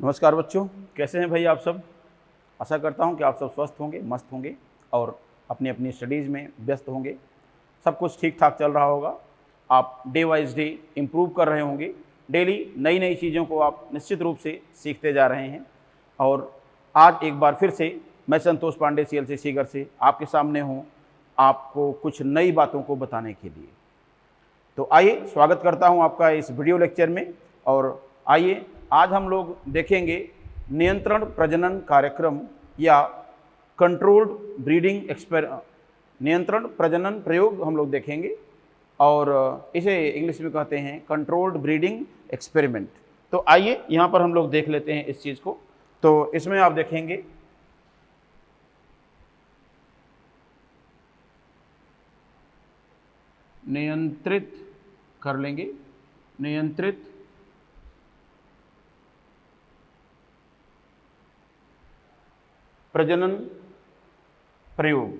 नमस्कार बच्चों, कैसे हैं भाई आप सब। आशा करता हूं कि आप सब स्वस्थ होंगे, मस्त होंगे और अपनी अपनी स्टडीज़ में व्यस्त होंगे। सब कुछ ठीक ठाक चल रहा होगा। आप डे वाइज डे इम्प्रूव कर रहे होंगे। डेली नई नई चीज़ों को आप निश्चित रूप से सीखते जा रहे हैं। और आज एक बार फिर से मैं संतोष पांडे CLC सीगर से आपके सामने हूँ, आपको कुछ नई बातों को बताने के लिए। तो आइए, स्वागत करता हूँ आपका इस वीडियो लेक्चर में। और आइए आज हम लोग देखेंगे नियंत्रण प्रजनन कार्यक्रम या कंट्रोल्ड ब्रीडिंग नियंत्रण प्रजनन प्रयोग हम लोग देखेंगे, और इसे इंग्लिश में कहते हैं कंट्रोल्ड ब्रीडिंग एक्सपेरिमेंट। तो आइए यहाँ पर हम लोग देख लेते हैं इस चीज़ को। तो इसमें आप देखेंगे नियंत्रित कर लेंगे, नियंत्रित प्रजनन प्रयोग।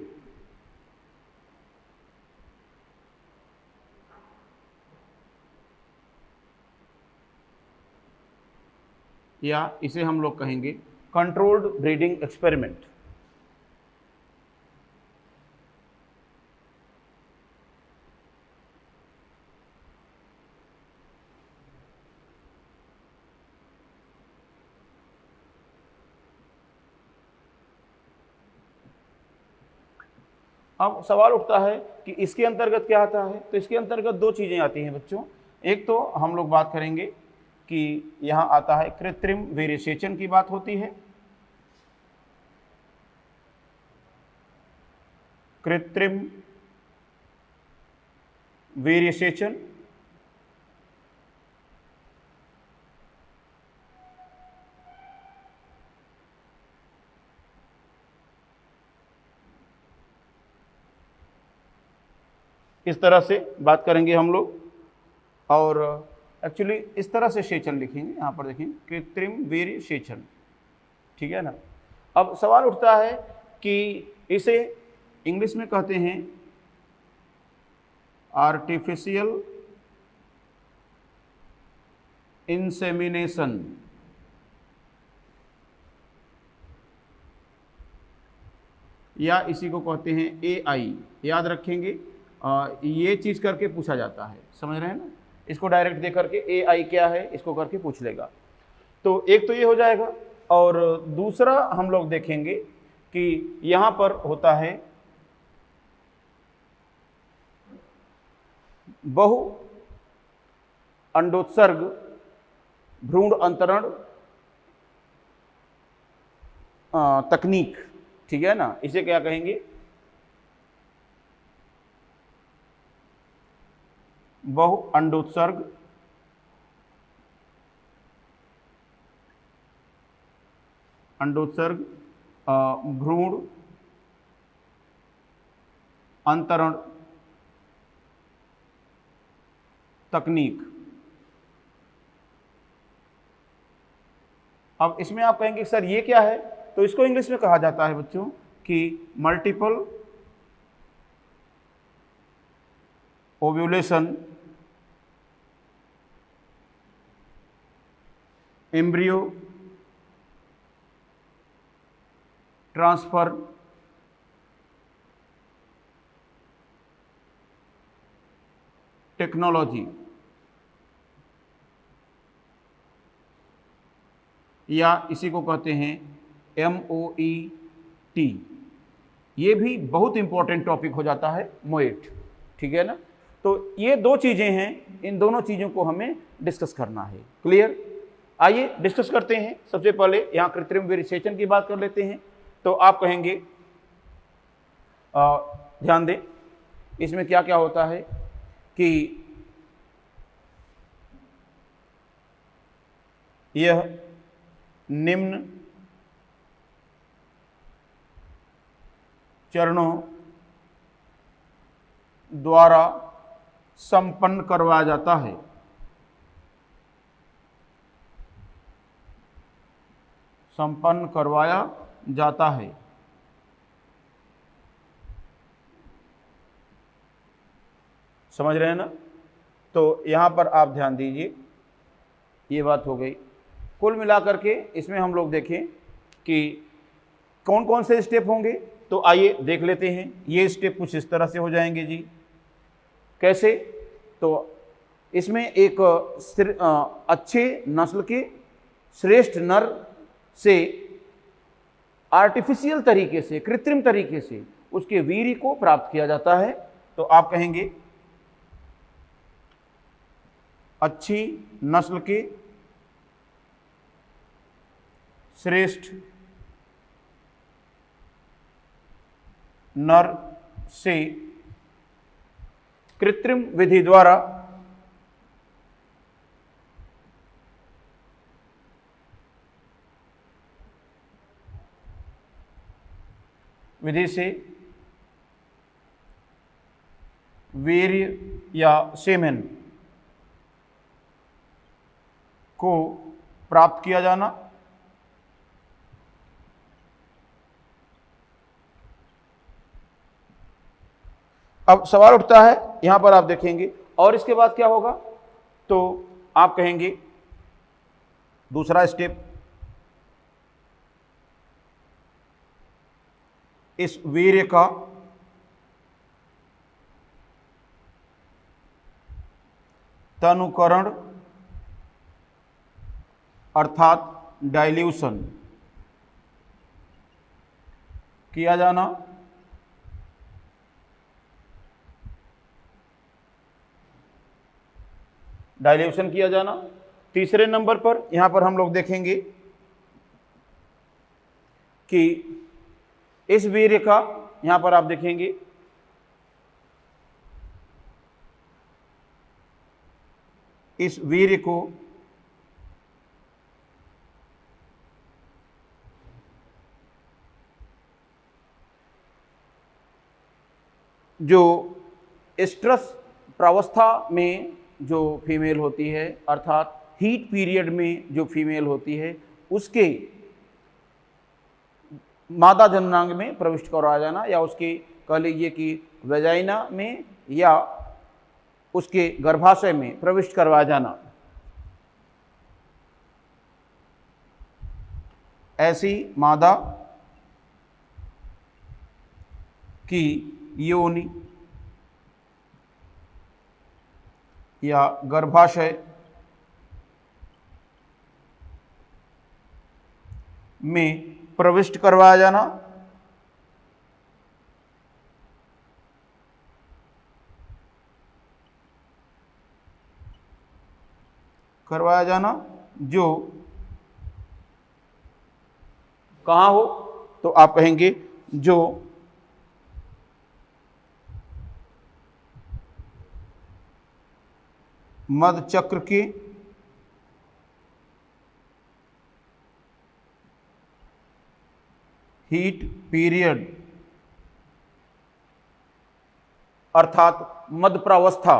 या इसे हम लोग कहेंगे कंट्रोल्ड ब्रीडिंग एक्सपेरिमेंट। अब सवाल उठता है कि इसके अंतर्गत क्या आता है। तो इसके अंतर्गत दो चीज़ें आती हैं बच्चों। एक तो हम लोग बात करेंगे कि यहाँ आता है कृत्रिम वीर्यसेचन की बात होती है। कृत्रिम वीर्यसेचन, इस तरह से बात करेंगे हम लोग। और एक्चुअली इस तरह से सेचन लिखेंगे, यहाँ पर देखें कृत्रिम वीर्य सेचन, ठीक है ना। अब सवाल उठता है कि इसे इंग्लिश में कहते हैं आर्टिफिशियल इंसेमिनेशन, या इसी को कहते हैं AI। याद रखेंगे, ये चीज़ करके पूछा जाता है, समझ रहे हैं ना। इसको डायरेक्ट दे करके AI क्या है इसको करके पूछ लेगा। तो एक तो ये हो जाएगा। और दूसरा हम लोग देखेंगे कि यहाँ पर होता है बहु अंडोत्सर्ग भ्रूण अंतरण तकनीक, ठीक है ना। इसे क्या कहेंगे, बहु अंडोत्सर्ग भ्रूण अंतरण तकनीक। अब इसमें आप कहेंगे सर ये क्या है। तो इसको इंग्लिश में कहा जाता है बच्चों कि multiple ovulation embryo transfer technology, या इसी को कहते हैं MOET। ये भी बहुत इंपॉर्टेंट टॉपिक हो जाता है, मोएट, ठीक है ना। तो ये दो चीज़ें हैं, इन दोनों चीज़ों को हमें डिस्कस करना है। क्लियर। आइए डिस्कस करते हैं। सबसे पहले यहाँ कृत्रिम वीर्यसेचन की बात कर लेते हैं। तो आप कहेंगे, ध्यान दें इसमें क्या क्या होता है कि यह निम्न चरणों द्वारा संपन्न करवाया जाता है। संपन्न करवाया जाता है। समझ रहे हैं ना। तो यहाँ पर आप ध्यान दीजिए, ये बात हो गई। कुल मिलाकर के इसमें हम लोग देखें कि कौन कौन से स्टेप होंगे, तो आइए देख लेते हैं। ये स्टेप कुछ इस तरह से हो जाएंगे जी। कैसे? तो इसमें एक अच्छे नस्ल के श्रेष्ठ नर से आर्टिफिशियल तरीके से, कृत्रिम तरीके से उसके वीर्य को प्राप्त किया जाता है। तो आप कहेंगे अच्छी नस्ल के श्रेष्ठ नर से कृत्रिम विधि द्वारा वीर्य या सेमेन को प्राप्त किया जाना। अब सवाल उठता है, यहां पर आप देखेंगे और इसके बाद क्या होगा, तो आप कहेंगे दूसरा स्टेप, इस वीर्य का तनुकरण अर्थात डाइल्यूशन किया जाना। डाइल्यूशन किया जाना। तीसरे नंबर पर यहां पर हम लोग देखेंगे कि इस वीर्य का, यहां पर आप देखेंगे इस वीर्य को जो एस्ट्रस प्रावस्था में जो फीमेल होती है, अर्थात हीट पीरियड में जो फीमेल होती है, उसके मादा जननांग में प्रविष्ट करवाया जाना, या उसके कह लीजिए कि वेजाइना में या उसके गर्भाशय में प्रविष्ट करवाया जाना। ऐसी मादा की योनि या गर्भाशय में प्रविष्ट करवाया जाना। जो कहाँ हो, तो आप कहेंगे जो मध्य चक्र के हीट पीरियड अर्थात मध्य प्रावस्था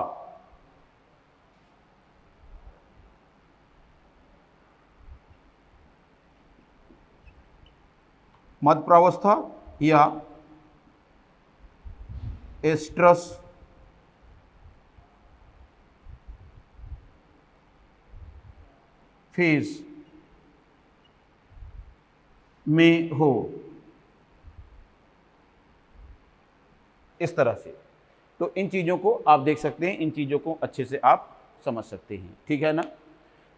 या एस्ट्रस फेज में हो, इस तरह से। तो इन चीज़ों को आप देख सकते हैं, इन चीज़ों को अच्छे से आप समझ सकते हैं, ठीक है ना।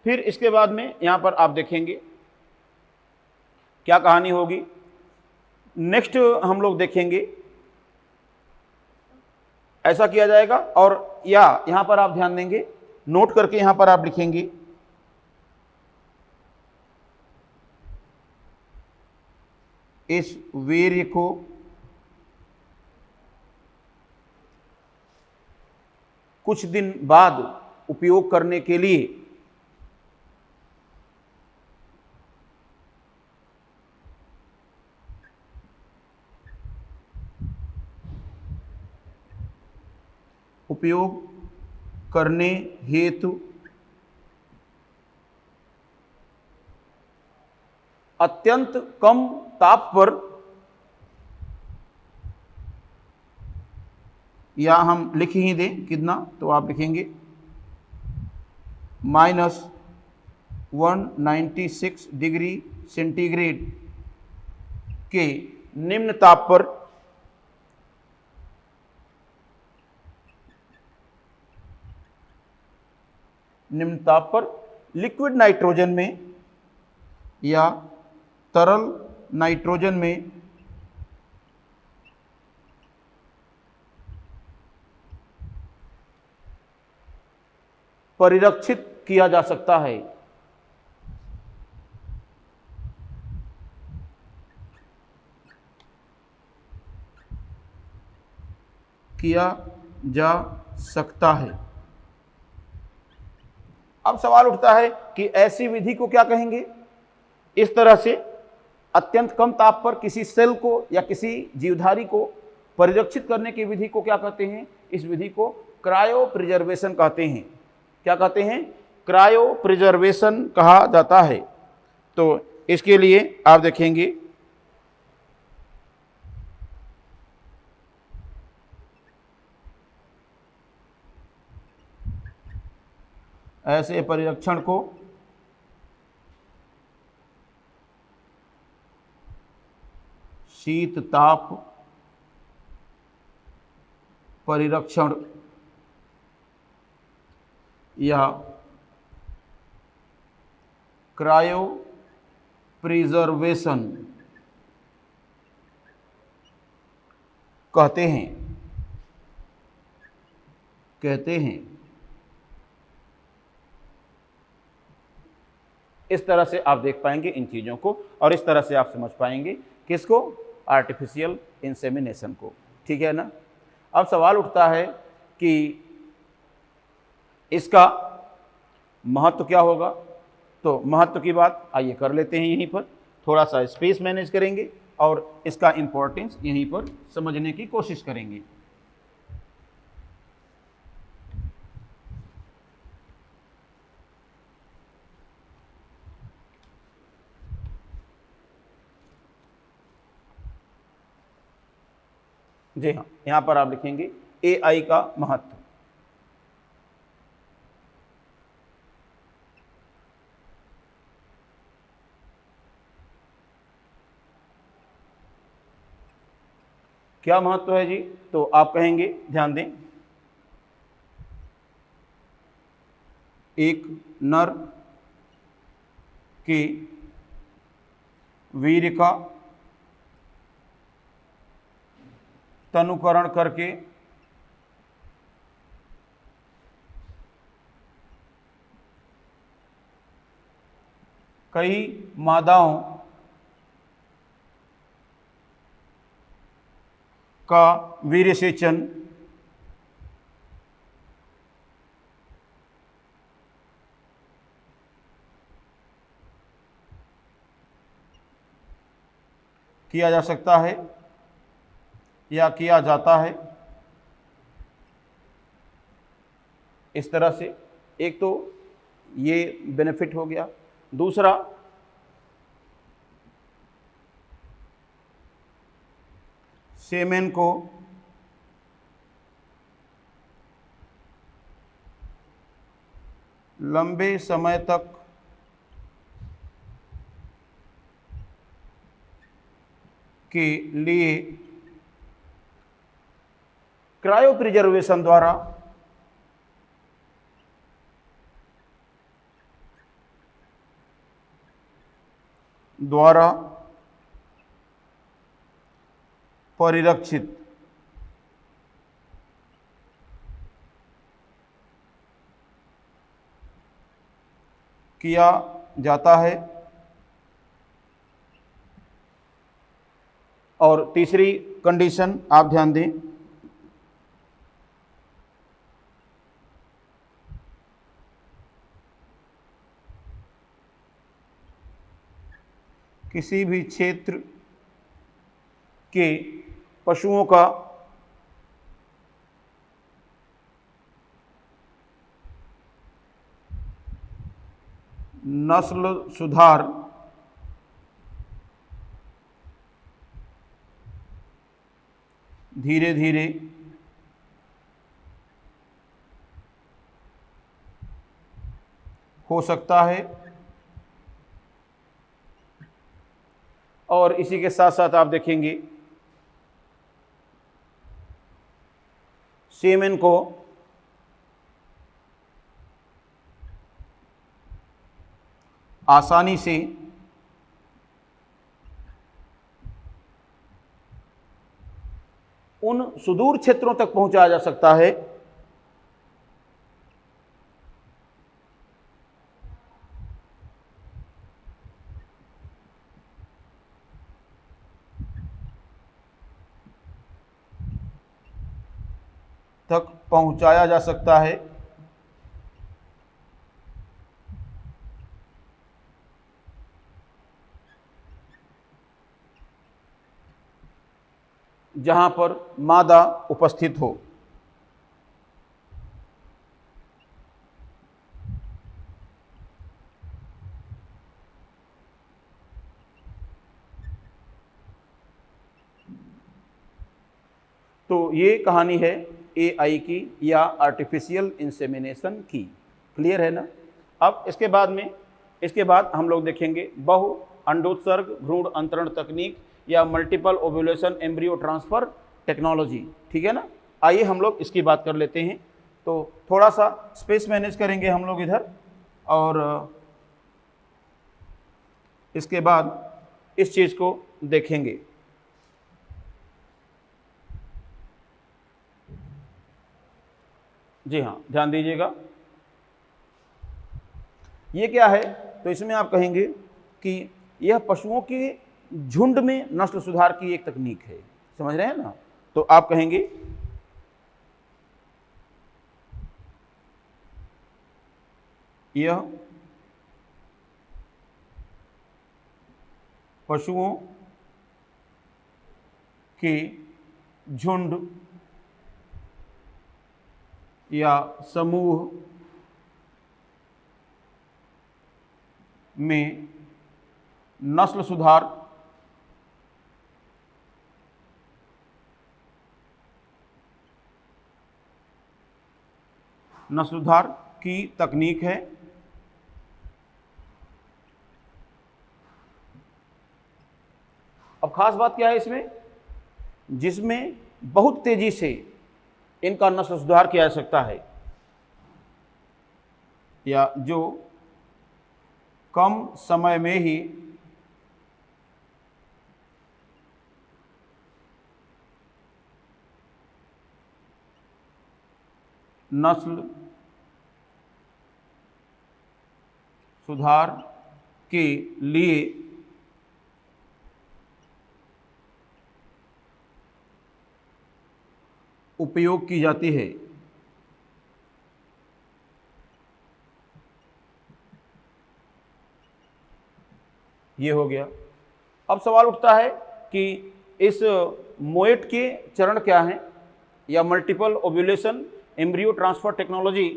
फिर इसके बाद में यहाँ पर आप देखेंगे क्या कहानी होगी। नेक्स्ट हम लोग देखेंगे ऐसा किया जाएगा, और या यहाँ पर आप ध्यान देंगे, नोट करके यहाँ पर आप लिखेंगे इस वीर्य को कुछ दिन बाद उपयोग करने के लिए हेतु अत्यंत कम ताप पर, या हम लिख ही दें कितना, तो आप लिखेंगे 196 डिग्री सेंटीग्रेड के निम्न ताप पर लिक्विड नाइट्रोजन में या तरल नाइट्रोजन में परिरक्षित किया जा सकता है। अब सवाल उठता है कि ऐसी विधि को क्या कहेंगे? इस तरह से अत्यंत कम ताप पर किसी सेल को या किसी जीवधारी को परिरक्षित करने की विधि को क्या कहते हैं? इस विधि को क्रायो प्रिजर्वेशन कहते हैं। क्या कहते हैं? क्रायो प्रिजर्वेशन कहा जाता है। तो इसके लिए आप देखेंगे ऐसे परिरक्षण को शीत ताप परिरक्षण या क्रायो प्रिजर्वेशन कहते हैं। इस तरह से आप देख पाएंगे इन चीज़ों को और इस तरह से आप समझ पाएंगे किसको? आर्टिफिशियल इंसेमिनेशन को। ठीक है ना? अब सवाल उठता है कि इसका महत्व क्या होगा? तो महत्व की बात आइए कर लेते हैं, यहीं पर थोड़ा सा स्पेस मैनेज करेंगे और इसका इम्पोर्टेंस यहीं पर समझने की कोशिश करेंगे। जी हाँ, यहां पर आप लिखेंगे AI का महत्व। क्या महत्व है जी? तो आप कहेंगे, ध्यान दें, एक नर के वीर्य का तनुकरण करके कई मादाओं का वीर्यसेचन किया जा सकता है या किया जाता है। इस तरह से एक तो ये बेनिफिट हो गया। दूसरा, सेमेन को लंबे समय तक के लिए क्रायो प्रिजर्वेशन द्वारा परिरक्षित किया जाता है। और तीसरी कंडीशन आप ध्यान दें, किसी भी क्षेत्र के पशुओं का नस्ल सुधार धीरे धीरे हो सकता है और इसी के साथ साथ आप देखेंगे सेमेन को आसानी से उन सुदूर क्षेत्रों तक पहुंचाया जा सकता है जहां पर मादा उपस्थित हो। तो ये कहानी है AI की या आर्टिफिशियल इंसेमिनेशन की। क्लियर है ना? अब इसके बाद हम लोग देखेंगे बहु अंडोत्सर्ग भ्रूण अंतरण तकनीक या multiple ovulation embryo transfer technology. ठीक है ना? आइए हम लोग इसकी बात कर लेते हैं। तो थोड़ा सा स्पेस मैनेज करेंगे हम लोग इधर, और इसके बाद इस चीज़ को देखेंगे। जी हाँ, ध्यान दीजिएगा। ये क्या है? तो इसमें आप कहेंगे कि यह पशुओं के झुंड में नस्ल सुधार की एक तकनीक है। समझ रहे हैं ना? तो आप कहेंगे यह पशुओं के झुंड या समूह में नस्ल सुधार की तकनीक है। अब खास बात क्या है इसमें? जिसमें बहुत तेजी से इनका नस्ल सुधार किया जा सकता है, या जो कम समय में ही नस्ल सुधार के लिए उपयोग की जाती है। ये हो गया। अब सवाल उठता है कि इस मोएट के चरण क्या हैं, या multiple ovulation embryo transfer technology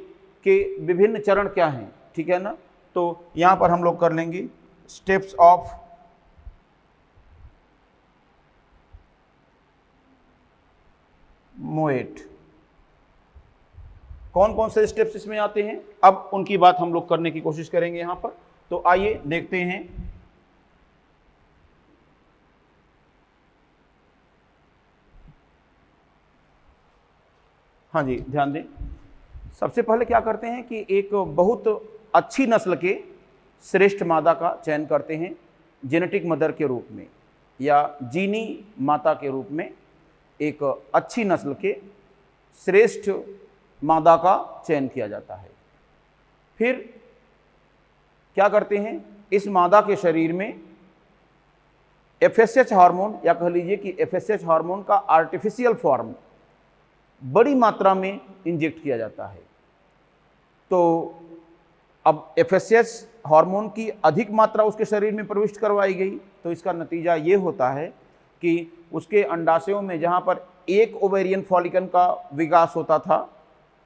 के विभिन्न चरण क्या हैं। ठीक है ना? तो यहां पर हम लोग कर लेंगे स्टेप्स ऑफ मोएट। कौन कौन से स्टेप्स इसमें आते हैं, अब उनकी बात हम लोग करने की कोशिश करेंगे यहां पर। तो आइए देखते हैं। हाँ जी, ध्यान दें। सबसे पहले क्या करते हैं कि एक बहुत अच्छी नस्ल के श्रेष्ठ मादा का चयन करते हैं जेनेटिक मदर के रूप में, या जीनी माता के रूप में। एक अच्छी नस्ल के श्रेष्ठ मादा का चयन किया जाता है। फिर क्या करते हैं? इस मादा के शरीर में FSH हार्मोन, या कह लीजिए कि FSH हार्मोन का आर्टिफिशियल फॉर्म बड़ी मात्रा में इंजेक्ट किया जाता है। तो अब FSH हार्मोन की अधिक मात्रा उसके शरीर में प्रविष्ट करवाई गई, तो इसका नतीजा ये होता है कि उसके अंडाशयों में जहाँ पर एक ओवेरियन फॉलिकल का विकास होता था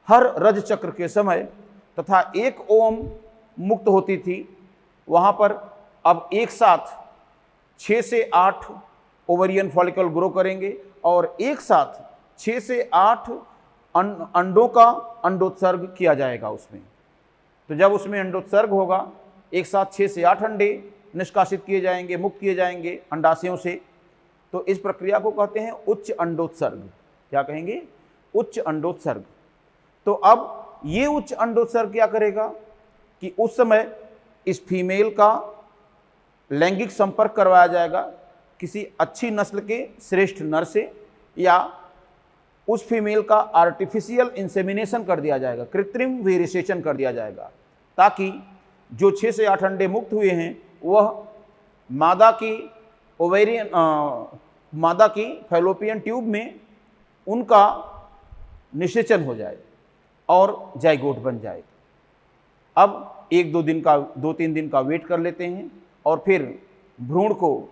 हर रज चक्र के समय, तथा एक ओवम मुक्त होती थी, वहाँ पर अब एक साथ 6 से 8 ओवेरियन फॉलिकल ग्रो करेंगे, और एक साथ 6 से 8 अंडों का अंडोत्सर्ग किया जाएगा उसमें। तो जब उसमें अंडोत्सर्ग होगा, एक साथ 6 से 8 अंडे निष्कासित किए जाएंगे, मुक्त किए जाएंगे अंडाशयों से। तो इस प्रक्रिया को कहते हैं उच्च अंडोत्सर्ग। क्या कहेंगे? उच्च अंडोत्सर्ग। तो अब ये उच्च अंडोत्सर्ग क्या करेगा कि उस समय इस फीमेल का लैंगिक संपर्क करवाया जाएगा किसी अच्छी नस्ल के श्रेष्ठ नर से, या उस फीमेल का आर्टिफिशियल इंसेमिनेशन कर दिया जाएगा, कृत्रिम वेरिसेशन कर दिया जाएगा, ताकि जो 6 से 8 अंडे मुक्त हुए हैं वह मादा की ओवेरियन मादा की फैलोपियन ट्यूब में उनका निषेचन हो जाए और जाइगोट बन जाए। अब 2-3 दिन का वेट कर लेते हैं और फिर भ्रूण को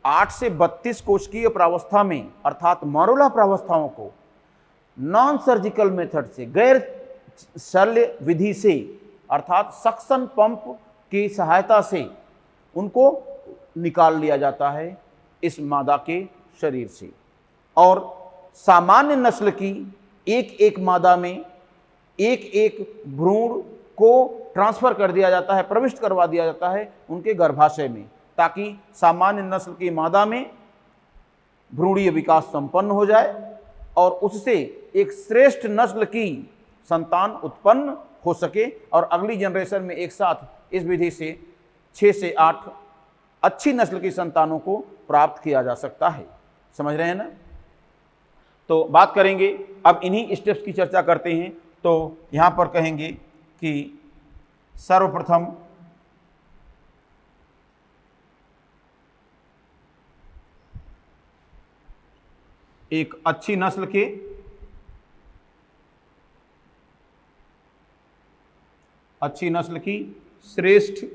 8 से 32 कोशिकीय प्रावस्था में अर्थात मरोला प्रावस्थाओं को नॉन सर्जिकल मेथड से, गैर शल्य विधि से अर्थात सक्शन पंप की सहायता से उनको निकाल लिया जाता है इस मादा के शरीर से। और सामान्य नस्ल की एक मादा में एक भ्रूण को ट्रांसफर कर दिया जाता है, प्रविष्ट करवा दिया जाता है उनके गर्भाशय में, ताकि सामान्य नस्ल की मादा में भ्रूणीय विकास संपन्न हो जाए और उससे एक श्रेष्ठ नस्ल की संतान उत्पन्न हो सके और अगली जनरेशन में एक साथ इस विधि से 6 से 8 अच्छी नस्ल की संतानों को प्राप्त किया जा सकता है। समझ रहे हैं ना? तो बात करेंगे, अब इन्हीं स्टेप्स की चर्चा करते हैं। तो यहाँ पर कहेंगे कि सर्वप्रथम एक अच्छी नस्ल की श्रेष्ठ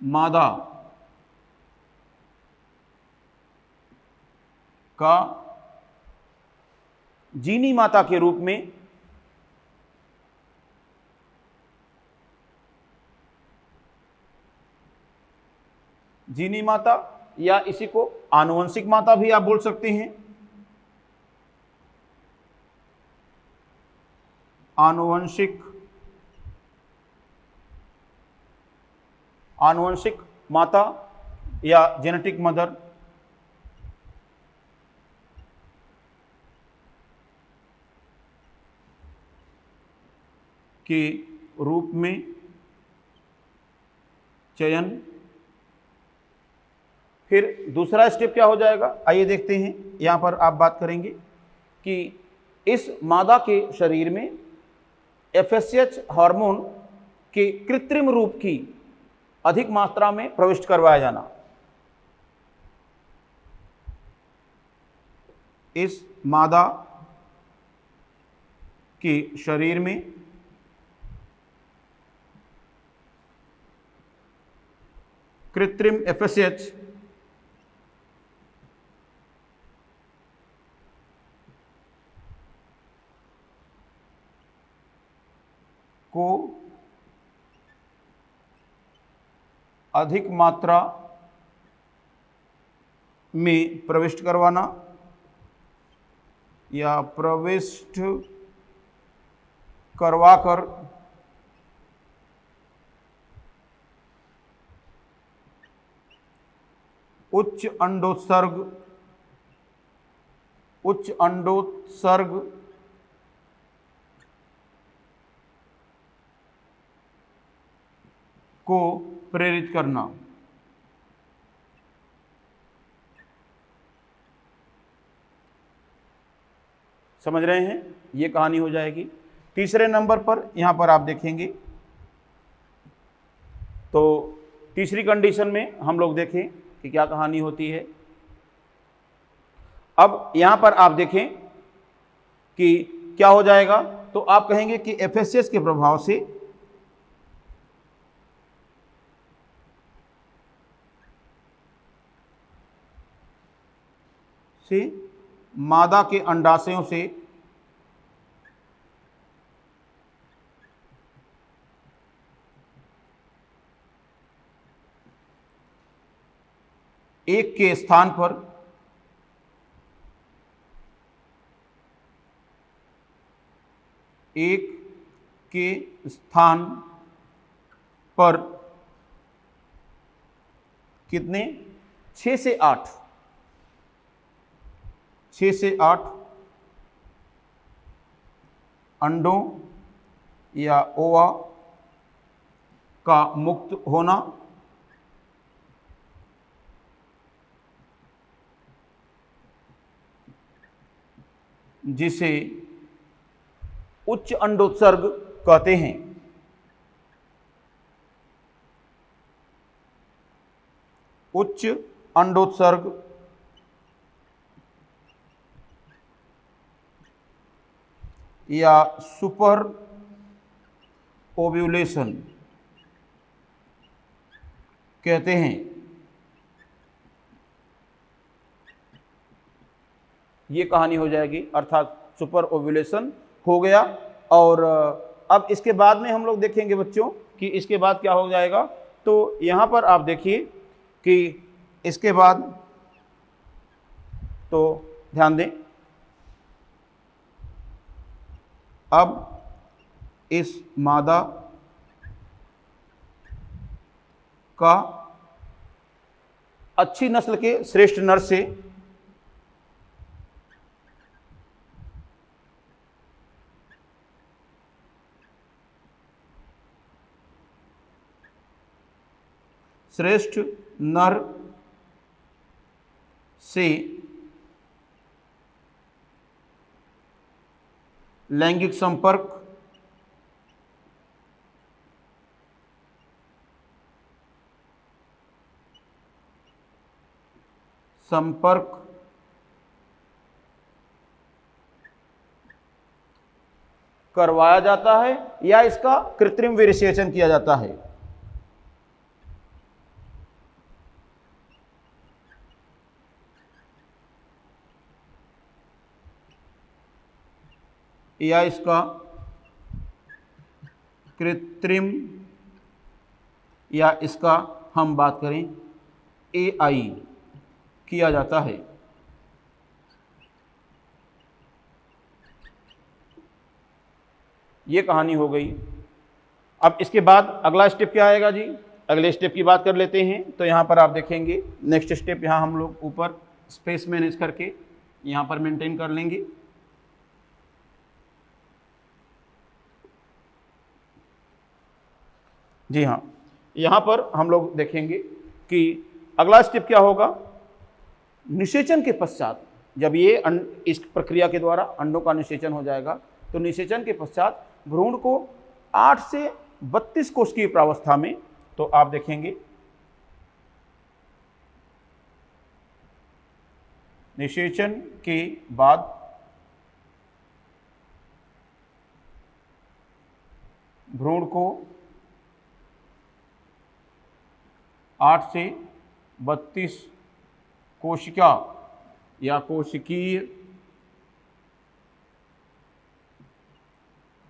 मादा का जीनी माता के रूप में जीनी माता, या इसी को आनुवंशिक माता भी आप बोल सकते हैं। आनुवंशिक माता या जेनेटिक मदर के रूप में चयन। फिर दूसरा स्टेप क्या हो जाएगा, आइए देखते हैं। यहाँ पर आप बात करेंगे कि इस मादा के शरीर में FSH हार्मोन के कृत्रिम रूप की अधिक मात्रा में प्रविष्ट करवाया जाना। इस मादा के शरीर में कृत्रिम FSH को अधिक मात्रा में प्रविष्ट करवाना या प्रविष्ट करवाकर उच्च अंडोत्सर्ग को प्रेरित करना। समझ रहे हैं? ये कहानी हो जाएगी। तीसरे नंबर पर यहां पर आप देखेंगे तो तीसरी कंडीशन में हम लोग देखें कि क्या कहानी होती है। अब यहां पर आप देखें कि क्या हो जाएगा, तो आप कहेंगे कि FSH के प्रभाव से मादा के अंडाशयों से एक के स्थान पर कितने? 6 से 8, 6 से 8 अंडों या ओवा का मुक्त होना, जिसे उच्च अंडोत्सर्ग कहते हैं। उच्च अंडोत्सर्ग या सुपर ओव्यूलेशन कहते हैं। ये कहानी हो जाएगी, अर्थात सुपर ओव्यूलेशन हो गया। और अब इसके बाद में हम लोग देखेंगे बच्चों कि इसके बाद क्या हो जाएगा। तो यहाँ पर आप देखिए कि इसके बाद, तो ध्यान दें, अब इस मादा का अच्छी नस्ल के श्रेष्ठ नर से श्रेष्ठ नर से लैंगिक संपर्क करवाया जाता है या इसका कृत्रिम विनिषेचन किया जाता है। या इसका कृत्रिम, या इसका हम बात करें AI किया जाता है। ये कहानी हो गई। अब इसके बाद अगला स्टेप क्या आएगा जी? अगले स्टेप की बात कर लेते हैं। तो यहाँ पर आप देखेंगे नेक्स्ट स्टेप, यहाँ हम लोग ऊपर स्पेस मैनेज करके यहाँ पर मेंटेन कर लेंगे। जी हाँ, यहाँ पर हम लोग देखेंगे कि अगला स्टेप क्या होगा। निषेचन के पश्चात, जब ये इस प्रक्रिया के द्वारा अंडों का निषेचन हो जाएगा, तो निषेचन के पश्चात भ्रूण को 8 से 32 कोशिकीय प्रावस्था में, तो आप देखेंगे निषेचन के बाद भ्रूण को 8 से 32 कोशिका या कोशिकीय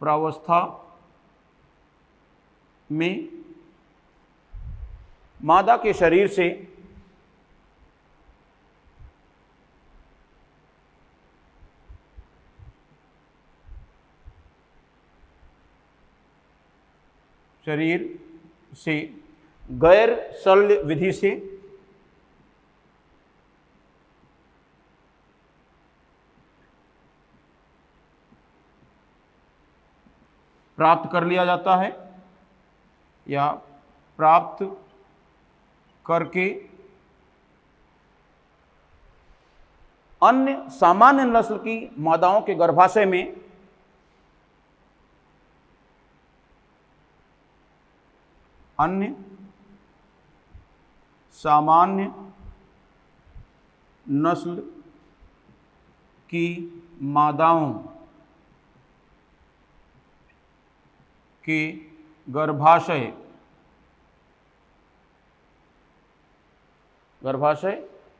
प्रावस्था में मादा के शरीर से गैर शल्य विधि से प्राप्त कर लिया जाता है, या प्राप्त करके अन्य सामान्य नस्ल की मादाओं के गर्भाशय में अन्य सामान्य नस्ल की मादाओं के गर्भाशय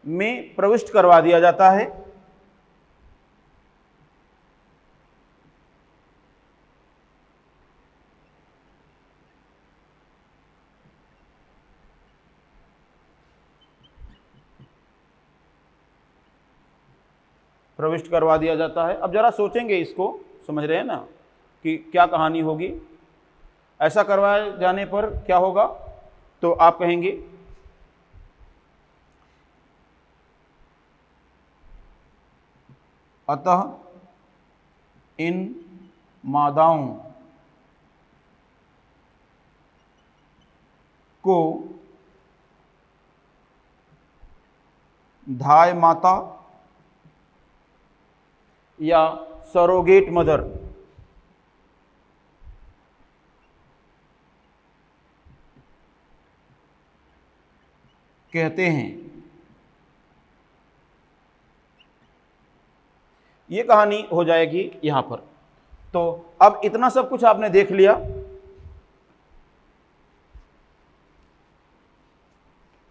में प्रविष्ट करवा दिया जाता है। प्रविष्ट करवा दिया जाता है। अब जरा सोचेंगे, इसको समझ रहे हैं ना कि क्या कहानी होगी। ऐसा करवाए जाने पर क्या होगा, तो आप कहेंगे अतः इन मादाओं को धाय माता या सरोगेट मदर कहते हैं। ये कहानी हो जाएगी यहां पर। तो अब इतना सब कुछ आपने देख लिया।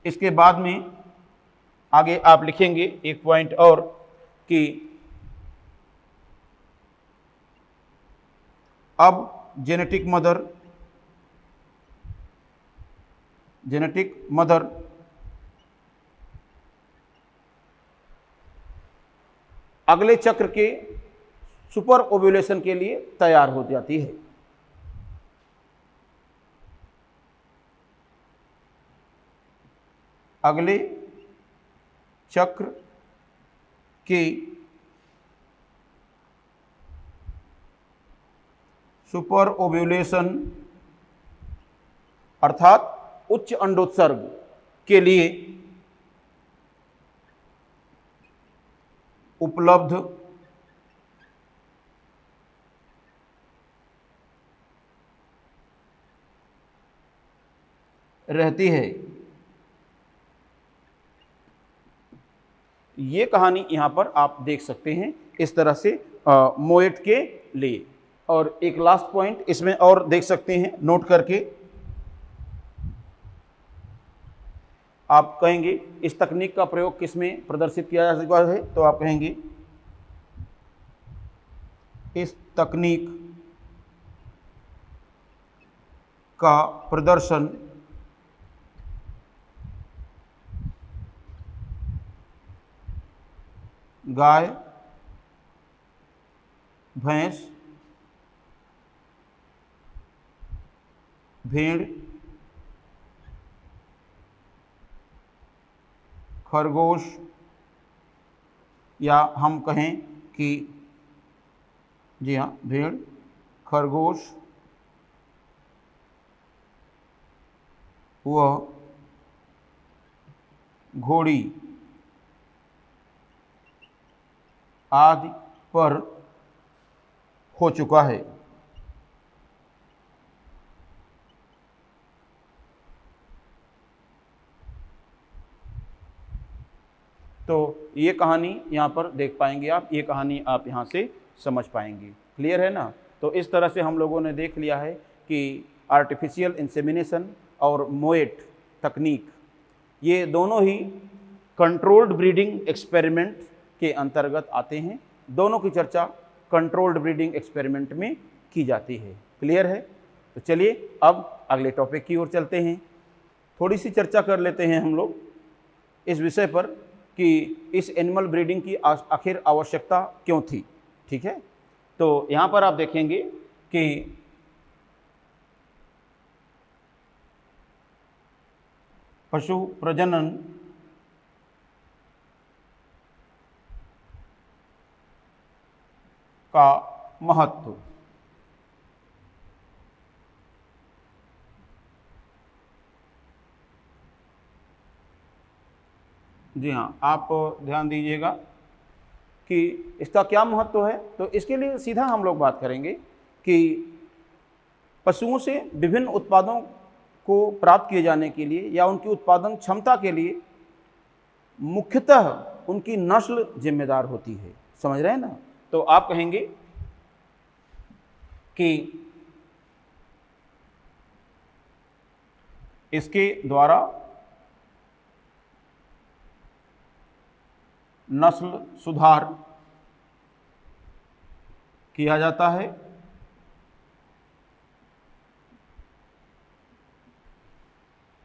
इसके बाद में आगे आप लिखेंगे एक पॉइंट और कि अब जेनेटिक मदर अगले चक्र के सुपर ओव्यूलेशन के लिए तैयार हो जाती है। अगले चक्र के सुपर ओव्यूलेशन अर्थात उच्च अंडोत्सर्ग के लिए उपलब्ध रहती है। ये कहानी यहां पर आप देख सकते हैं इस तरह से मोएट के लिए। और एक लास्ट पॉइंट इसमें और देख सकते हैं नोट करके, आप कहेंगे इस तकनीक का प्रयोग किस में प्रदर्शित किया जा सकता है, तो आप कहेंगे इस तकनीक का प्रदर्शन गाय, भैंस, भेड़, खरगोश, या हम कहें कि जी हाँ भेड़, खरगोश व घोड़ी आदि पर हो चुका है। तो ये कहानी यहाँ पर देख पाएंगे आप, ये कहानी आप यहाँ से समझ पाएंगे। क्लियर है ना। तो इस तरह से हम लोगों ने देख लिया है कि आर्टिफिशियल इंसेमिनेशन और मोएट तकनीक, ये दोनों ही कंट्रोल्ड ब्रीडिंग एक्सपेरिमेंट के अंतर्गत आते हैं। दोनों की चर्चा कंट्रोल्ड ब्रीडिंग एक्सपेरिमेंट में की जाती है। क्लियर है। तो चलिए अब अगले टॉपिक की ओर चलते हैं। थोड़ी सी चर्चा कर लेते हैं हम लोग इस विषय पर कि इस एनिमल ब्रीडिंग की आखिर आवश्यकता क्यों थी। ठीक है। तो यहाँ पर आप देखेंगे कि पशु प्रजनन का महत्व। जी हाँ, आप ध्यान दीजिएगा कि इसका क्या महत्व है। तो इसके लिए सीधा हम लोग बात करेंगे कि पशुओं से विभिन्न उत्पादों को प्राप्त किए जाने के लिए या उनकी उत्पादन क्षमता के लिए मुख्यतः उनकी नस्ल जिम्मेदार होती है। समझ रहे हैं ना। तो आप कहेंगे कि इसके द्वारा नस्ल सुधार किया जाता है,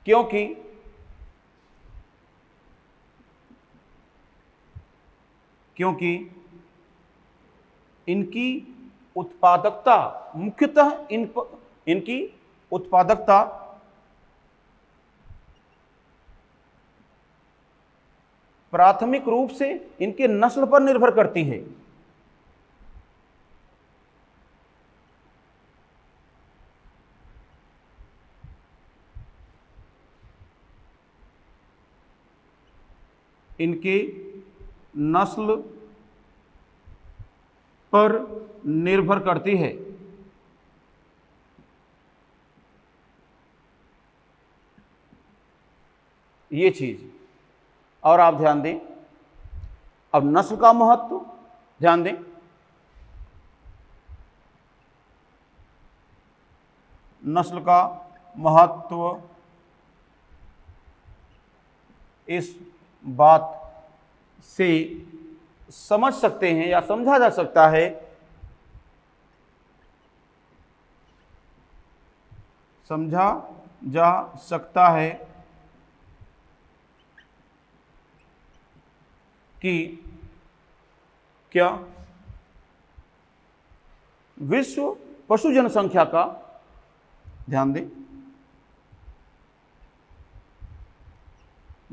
क्योंकि इनकी उत्पादकता मुख्यतः इनकी उत्पादकता प्राथमिक रूप से इनके नस्ल पर निर्भर करती है। इनके नस्ल पर निर्भर करती है। ये चीज, और आप ध्यान दें, अब नस्ल का महत्व ध्यान दें। नस्ल का महत्व इस बात से समझ सकते हैं या समझा जा सकता है कि क्या विश्व पशु जनसंख्या का, ध्यान दें,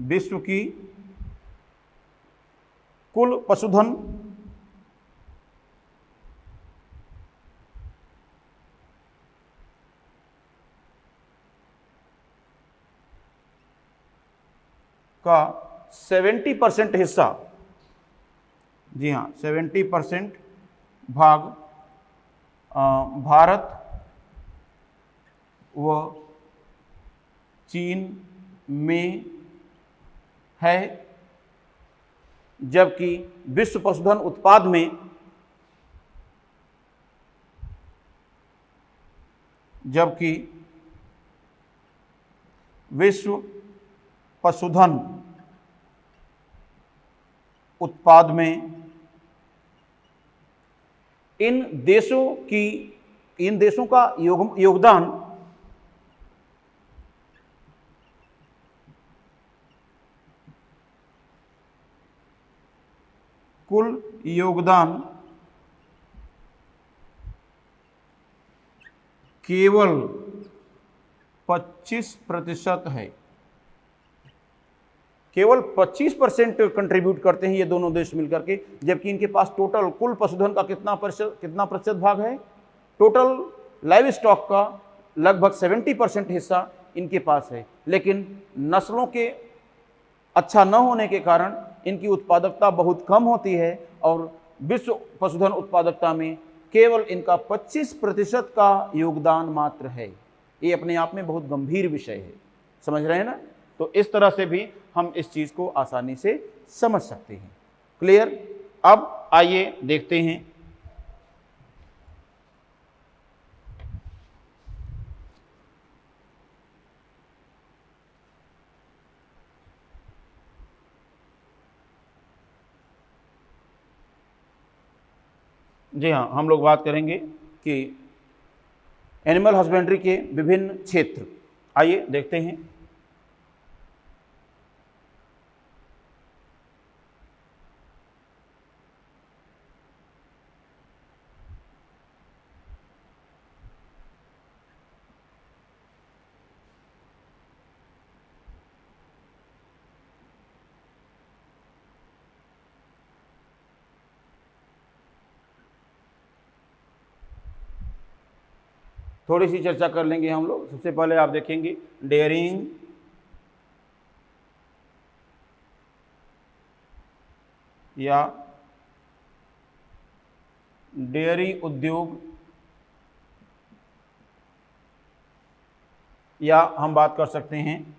विश्व की कुल पशुधन का 70% हिस्सा, जी हाँ 70% भाग भारत व चीन में है, जबकि विश्व पशुधन उत्पाद में विश्व पशुधन उत्पाद में इन देशों का योगदान कुल योगदान केवल 25% है। केवल 25% कंट्रीब्यूट करते हैं ये दोनों देश मिलकर के, जबकि इनके पास टोटल कुल पशुधन का कितना प्रतिशत भाग है? टोटल लाइव स्टॉक का लगभग 70% हिस्सा इनके पास है। लेकिन नस्लों के अच्छा न होने के कारण इनकी उत्पादकता बहुत कम होती है और विश्व पशुधन उत्पादकता में केवल इनका 25% का योगदान मात्र है। ये अपने आप में बहुत गंभीर विषय है, समझ रहे हैं ना? तो इस तरह से भी हम इस चीज को आसानी से समझ सकते हैं। क्लियर? अब आइए देखते हैं जी हाँ, हम लोग बात करेंगे कि एनिमल हस्बेंड्री के विभिन्न क्षेत्र। आइए देखते हैं। थोड़ी सी चर्चा कर लेंगे हम लोग। सबसे पहले आप देखेंगे डेयरिंग या डेयरी उद्योग, या हम बात कर सकते हैं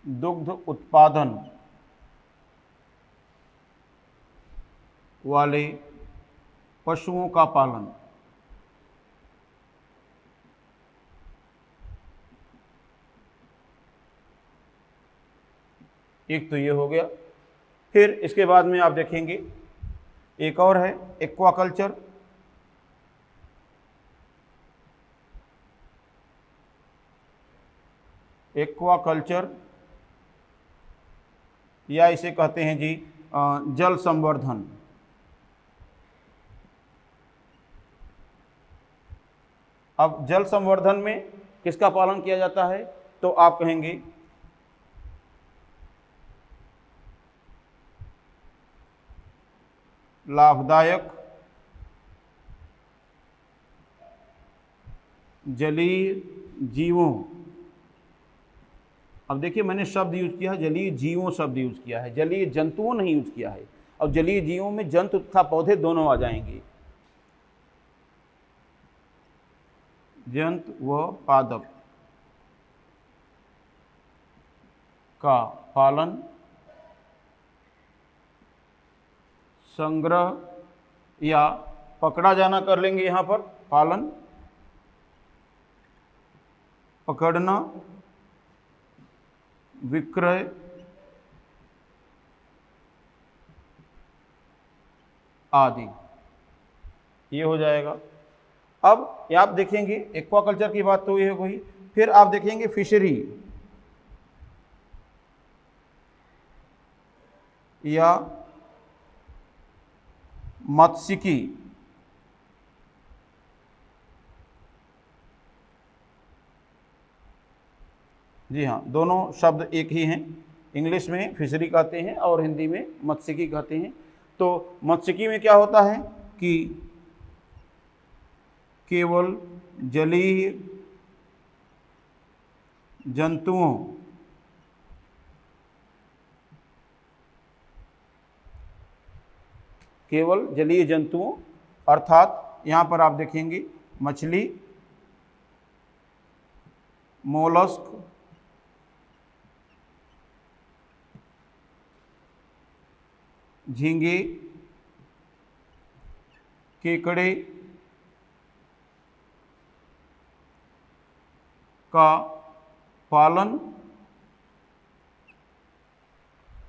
दुग्ध उत्पादन वाले पशुओं का पालन। एक तो ये हो गया। फिर इसके बाद में आप देखेंगे एक और है एक्वाकल्चर। एक्वाकल्चर या इसे कहते हैं जी जल संवर्धन। अब जल संवर्धन में किसका पालन किया जाता है? तो आप कहेंगे लाभदायक जलीय जीवों। अब देखिए मैंने शब्द यूज किया है, जलीय जीवों शब्द यूज किया है, जलीय जंतुओं नहीं यूज किया है। और जलीय जीवों में जंतु तथा पौधे दोनों आ जाएंगे, जंतु व पादप का पालन, संग्रह या पकड़ा जाना कर लेंगे यहाँ पर, पालन, पकड़ना, विक्रय, आदि, ये हो जाएगा। अब ये आप देखेंगे एक्वाकल्चर की बात तो ये हो गई, फिर आप देखेंगे फिशरी या मत्स्यिकी। जी हाँ, दोनों शब्द एक ही हैं, इंग्लिश में फिशरी कहते हैं और हिंदी में मत्स्यिकी कहते हैं। तो मत्स्यिकी में क्या होता है कि केवल जलीय जंतुओं केवल जलीय जंतुओं अर्थात यहाँ पर आप देखेंगे मछली, मोलस्क, झींगे, केकड़े का पालन,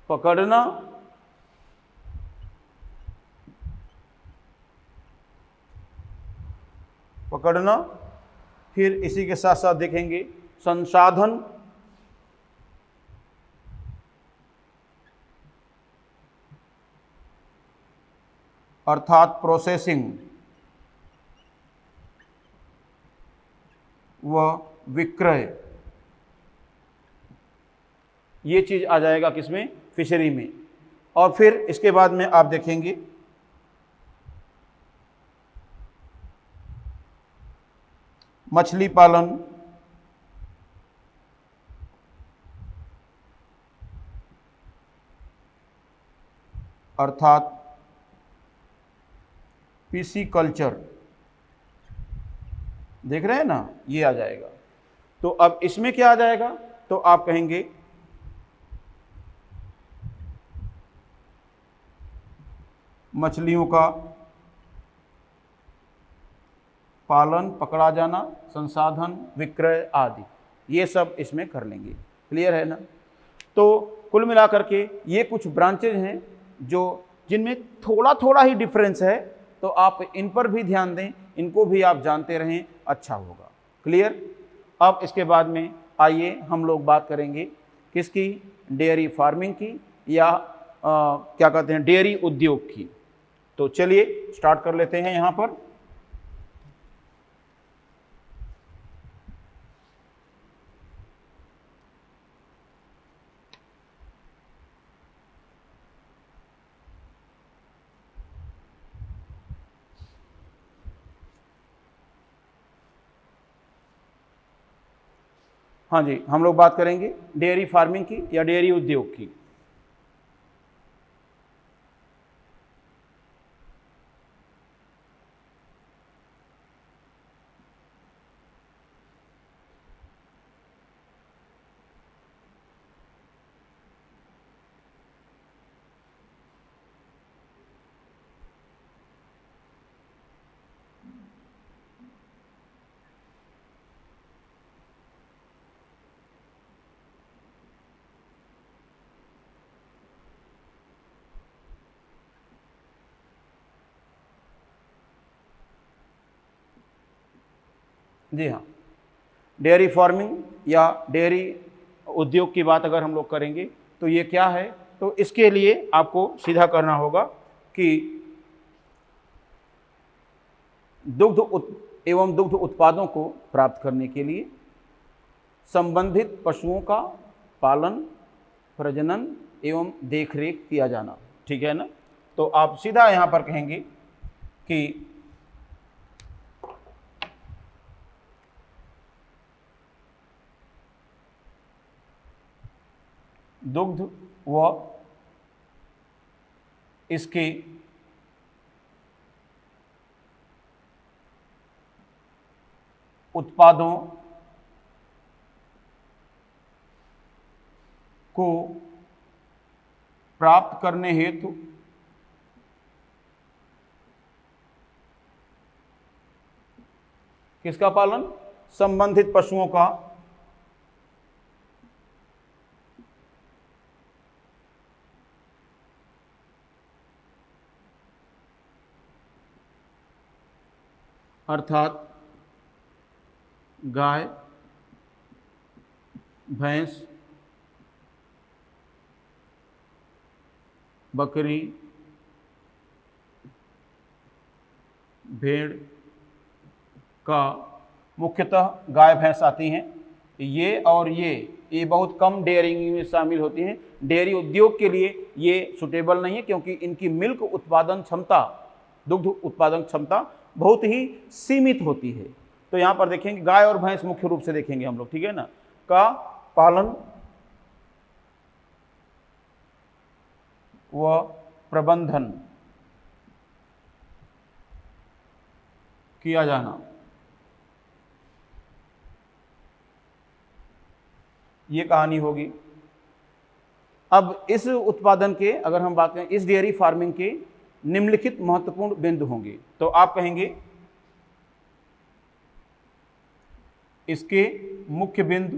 पकड़ना, फिर इसी के साथ साथ देखेंगे संसाधन, अर्थात प्रोसेसिंग व विक्रय, ये चीज आ जाएगा किसमें, फिशरी में। और फिर इसके बाद में आप देखेंगे मछली पालन, अर्थात पिसीकल्चर, देख रहे हैं ना, ये आ जाएगा। तो अब इसमें क्या आ जाएगा, तो आप कहेंगे मछलियों का पालन, पकड़ा जाना, संसाधन, विक्रय आदि, ये सब इसमें कर लेंगे। क्लियर है ना। तो कुल मिलाकर के ये कुछ ब्रांचेज हैं जो जिनमें थोड़ा थोड़ा ही डिफरेंस है, तो आप इन पर भी ध्यान दें, इनको भी आप जानते रहें, अच्छा होगा। क्लियर। अब इसके बाद में आइए हम लोग बात करेंगे किसकी, डेयरी फार्मिंग की या क्या कहते हैं, डेयरी उद्योग की। तो चलिए स्टार्ट कर लेते हैं यहाँ पर। हाँ जी, हम लोग बात करेंगे डेयरी फार्मिंग की या डेयरी उद्योग की। जी हाँ, डेयरी फार्मिंग या डेयरी उद्योग की बात अगर हम लोग करेंगे तो ये क्या है, तो इसके लिए आपको सीधा करना होगा कि दुग्ध एवं दुग्ध उत्पादों को प्राप्त करने के लिए संबंधित पशुओं का पालन, प्रजनन एवं देखरेख किया जाना। ठीक है ना। तो आप सीधा यहाँ पर कहेंगे कि दुग्ध व इसके उत्पादों को प्राप्त करने हेतु किसका पालन? संबंधित पशुओं का अर्थात गाय, भैंस, बकरी, भेड़ का मुख्यतः गाय भैंस आती हैं। ये और ये बहुत कम डेयरिंग में शामिल होती हैं। डेयरी उद्योग के लिए ये सुटेबल नहीं है क्योंकि इनकी मिल्क उत्पादन क्षमता, दुग्ध उत्पादन क्षमता बहुत ही सीमित होती है। तो यहाँ पर देखेंगे गाय और भैंस मुख्य रूप से देखेंगे हम लोग, ठीक है ना, का पालन व प्रबंधन किया जाना, ये कहानी होगी। अब इस उत्पादन के अगर हम बात करें, इस डेयरी फार्मिंग के निम्नलिखित महत्वपूर्ण बिंदु होंगे। तो आप कहेंगे इसके मुख्य बिंदु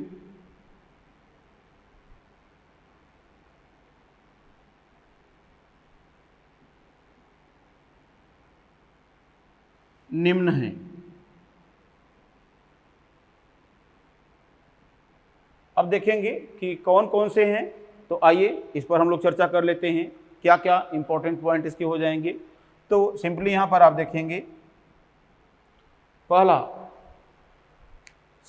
निम्न हैं। अब देखेंगे कि कौन कौन से हैं, तो आइए इस पर हम लोग चर्चा कर लेते हैं, क्या क्या इंपॉर्टेंट पॉइंट इसके हो जाएंगे। तो सिंपली यहां पर आप देखेंगे, पहला,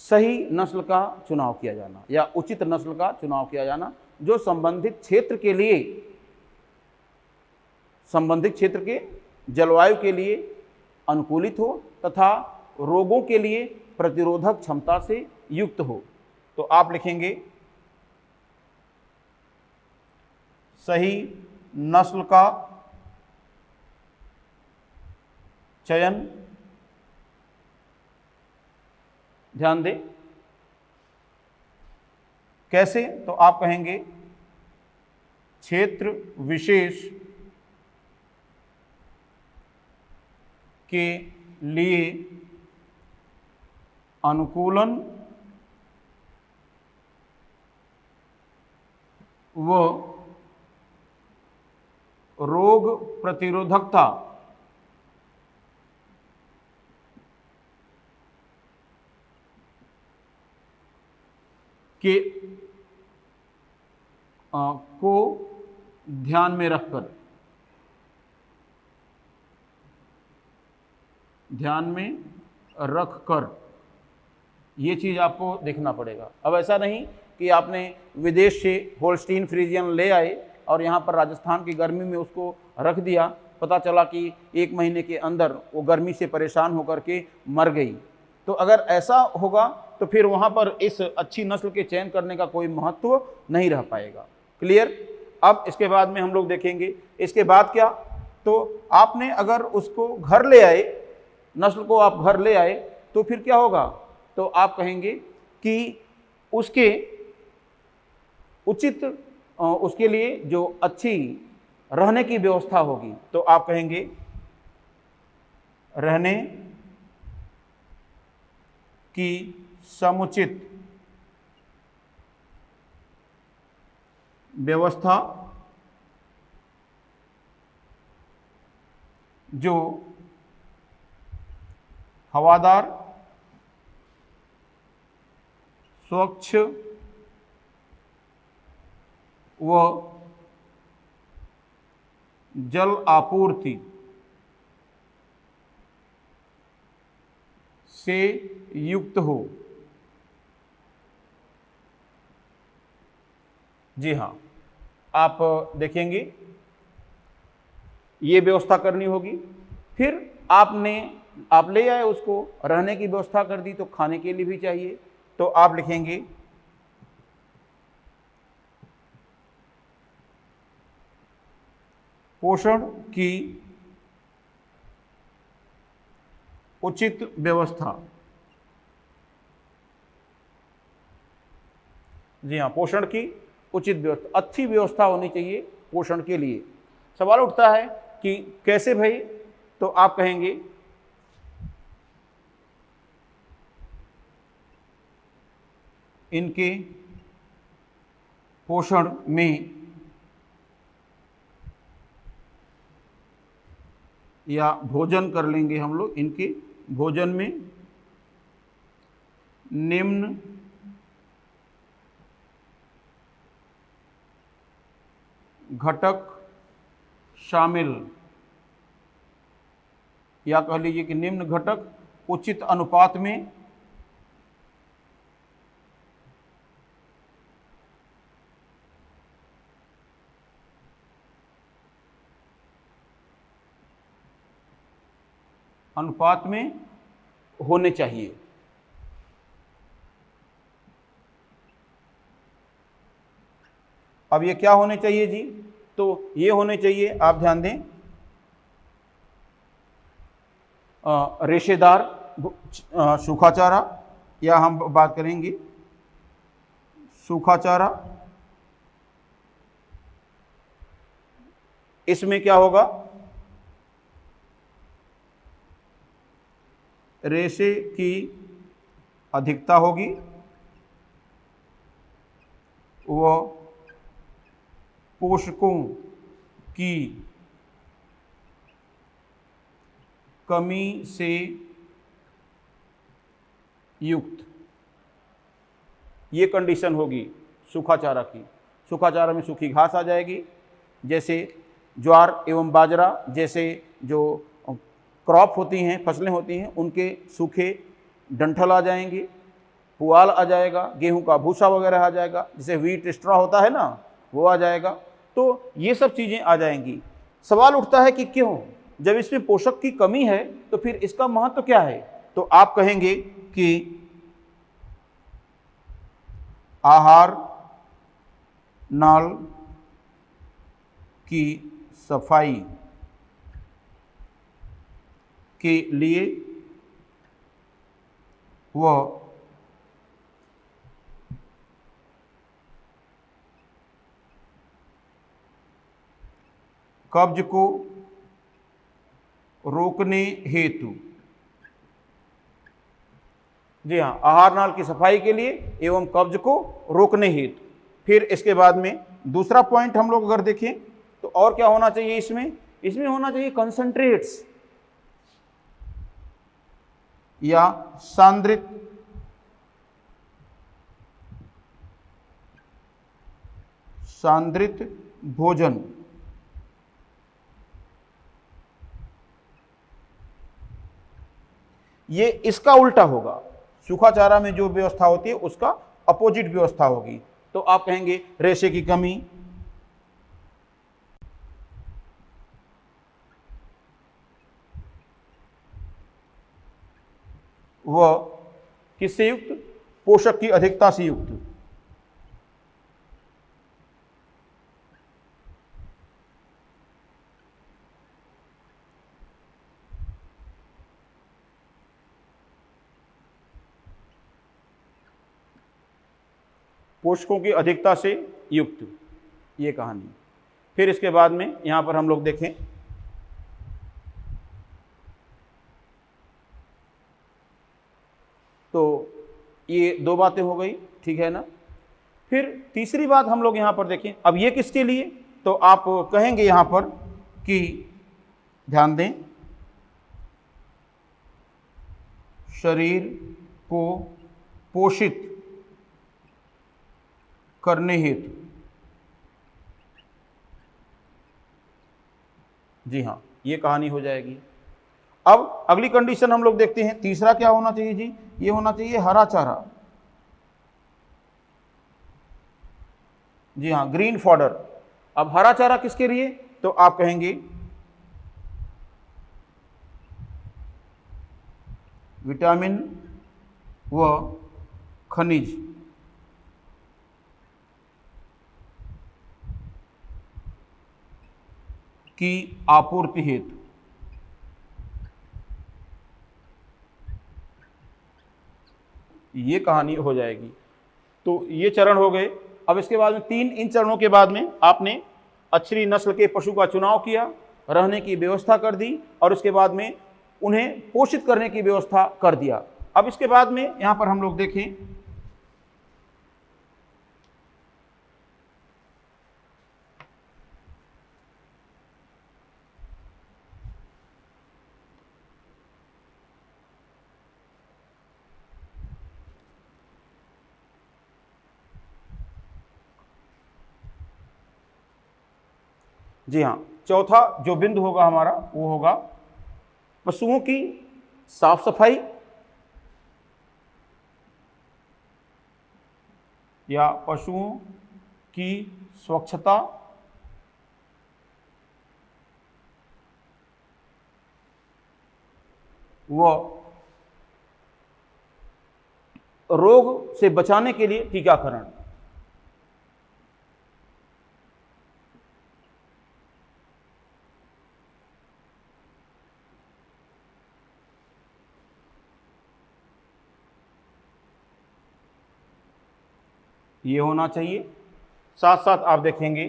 सही नस्ल का चुनाव किया जाना या उचित नस्ल का चुनाव किया जाना, जो संबंधित क्षेत्र के लिए, संबंधित क्षेत्र के जलवायु के लिए अनुकूलित हो तथा रोगों के लिए प्रतिरोधक क्षमता से युक्त हो। तो आप लिखेंगे सही नस्ल का चयन, ध्यान दें कैसे, तो आप कहेंगे क्षेत्र विशेष के लिए अनुकूलन व रोग प्रतिरोधकता के को ध्यान में रखकर ये चीज़ आपको देखना पड़ेगा। अब ऐसा नहीं कि आपने विदेश से होल्स्टीन फ्रीजियन ले आए और यहाँ पर राजस्थान की गर्मी में उसको रख दिया, पता चला कि 1 महीने के अंदर वो गर्मी से परेशान होकर के मर गई। तो अगर ऐसा होगा तो फिर वहाँ पर इस अच्छी नस्ल के चयन करने का कोई महत्व नहीं रह पाएगा। क्लियर? अब इसके बाद में हम लोग देखेंगे, इसके बाद क्या, तो आपने अगर उसको घर ले आए, नस्ल को आप घर ले आए, तो फिर क्या होगा, तो आप कहेंगे कि उसके उचित, उसके लिए जो अच्छी रहने की व्यवस्था होगी, तो आप कहेंगे रहने की समुचित व्यवस्था जो हवादार, स्वच्छ व जल आपूर्ति से युक्त हो। जी हाँ, आप देखेंगे ये व्यवस्था करनी होगी। फिर आप ले आए उसको, रहने की व्यवस्था कर दी, तो खाने के लिए भी चाहिए। तो आप लिखेंगे पोषण की उचित व्यवस्था। जी हाँ, पोषण की उचित व्यवस्था, अच्छी व्यवस्था होनी चाहिए पोषण के लिए। सवाल उठता है कि कैसे भाई, तो आप कहेंगे इनके पोषण में या भोजन कर लेंगे हम लोग, इनके भोजन में निम्न घटक शामिल, या कह लीजिए कि निम्न घटक उचित अनुपात में होने चाहिए। अब ये क्या होने चाहिए जी, तो ये होने चाहिए, आप ध्यान दें, रेशेदार सूखा चारा, या हम बात करेंगे सूखा चारा। इसमें क्या होगा, रेशे की अधिकता होगी, व पोषकों की कमी से युक्त, ये कंडीशन होगी सूखा चारा की। सूखा चारा में सूखी घास आ जाएगी, जैसे ज्वार एवं बाजरा जैसे जो क्रॉप होती हैं, फसलें होती हैं, उनके सूखे डंठल आ जाएंगे, पुआल आ जाएगा, गेहूं का भूसा वगैरह आ जाएगा, जैसे व्हीट स्ट्रॉ होता है ना, वो आ जाएगा। तो ये सब चीज़ें आ जाएंगी। सवाल उठता है कि क्यों, जब इसमें पोषक की कमी है तो फिर इसका महत्व क्या है, तो आप कहेंगे कि आहार नाल की सफाई के लिए वह कब्ज को रोकने हेतु, जी हाँ, आहार नाल की सफाई के लिए एवं कब्ज को रोकने हेतु। फिर इसके बाद में दूसरा पॉइंट हम लोग अगर देखें तो और क्या होना चाहिए इसमें होना चाहिए कंसंट्रेट्स या सांद्रित भोजन। ये इसका उल्टा होगा, सूखा चारा में जो व्यवस्था होती है उसका अपोजिट व्यवस्था होगी। तो आप कहेंगे रेशे की कमी, वह किससे युक्त, पोषक की अधिकता से युक्त। पोषकों की अधिकता से युक्त, ये कहानी। फिर इसके बाद में यहां पर हम लोग देखें तो ये दो बातें हो गई, ठीक है ना। फिर तीसरी बात हम लोग यहां पर देखें, अब ये किसके लिए, तो आप कहेंगे यहां पर कि ध्यान दें, शरीर को पोषित करने हेतु। जी हाँ, ये कहानी हो जाएगी। अब अगली कंडीशन हम लोग देखते हैं, तीसरा क्या होना चाहिए जी, ये होना चाहिए हरा चारा। जी हाँ, ग्रीन फॉडर। अब हरा चारा किसके लिए, तो आप कहेंगे विटामिन व खनिज की आपूर्ति हेतु। ये कहानी हो जाएगी। तो ये चरण हो गए। अब इसके बाद में इन चरणों के बाद में आपने अच्छी नस्ल के पशु का चुनाव किया, रहने की व्यवस्था कर दी और उसके बाद में उन्हें पोषित करने की व्यवस्था कर दिया। अब इसके बाद में यहां पर हम लोग देखें, जी हाँ, चौथा जो बिंदु होगा हमारा वो होगा पशुओं की साफ सफाई या पशुओं की स्वच्छता व रोग से बचाने के लिए टीकाकरण। ये होना चाहिए। साथ साथ आप देखेंगे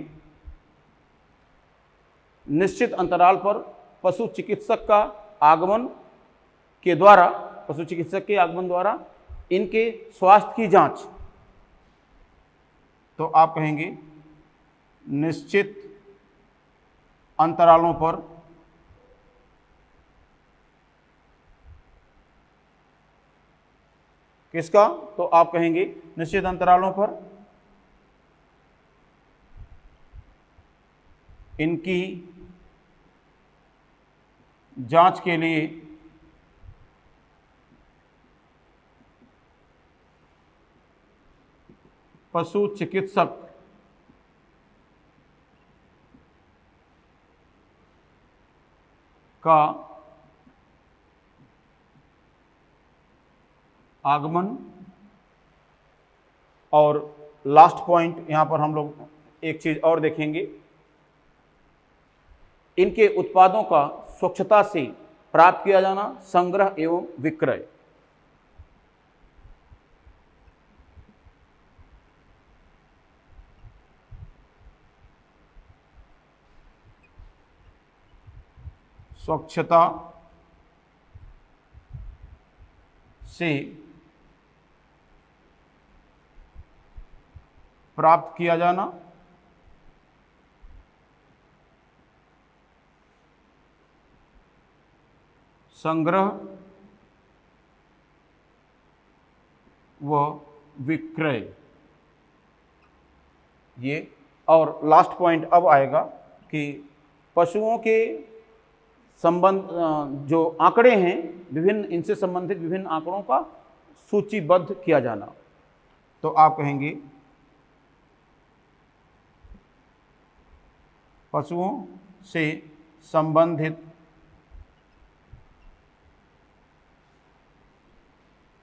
निश्चित अंतराल पर पशु चिकित्सक के आगमन द्वारा इनके स्वास्थ्य की जांच। तो आप कहेंगे निश्चित अंतरालों पर किसका? तो आप कहेंगे निश्चित अंतरालों पर इनकी जांच के लिए पशु चिकित्सक का आगमन। और लास्ट पॉइंट यहां पर हम लोग एक चीज और देखेंगे, इनके उत्पादों का स्वच्छता से प्राप्त किया जाना, संग्रह एवं विक्रय। स्वच्छता से प्राप्त किया जाना, संग्रह व विक्रय। ये और लास्ट पॉइंट अब आएगा कि पशुओं के संबंध जो आंकड़े हैं विभिन्न, इनसे संबंधित विभिन्न आंकड़ों का सूचीबद्ध किया जाना। तो आप कहेंगे पशुओं से संबंधित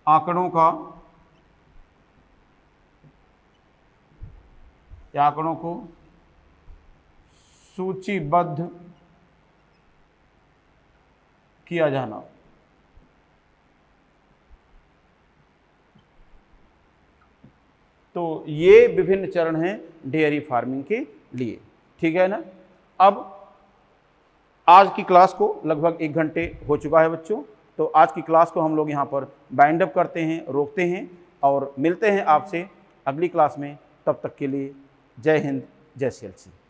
आंकड़ों को सूचीबद्ध किया जाना। तो ये विभिन्न चरण हैं डेयरी फार्मिंग के लिए। ठीक है ना। अब आज की क्लास को लगभग 1 घंटे हो चुका है बच्चों। तो आज की क्लास को हम लोग यहाँ पर बाइंड अप करते हैं, रोकते हैं और मिलते हैं आपसे अगली क्लास में। तब तक के लिए जय हिंद, जय श्री।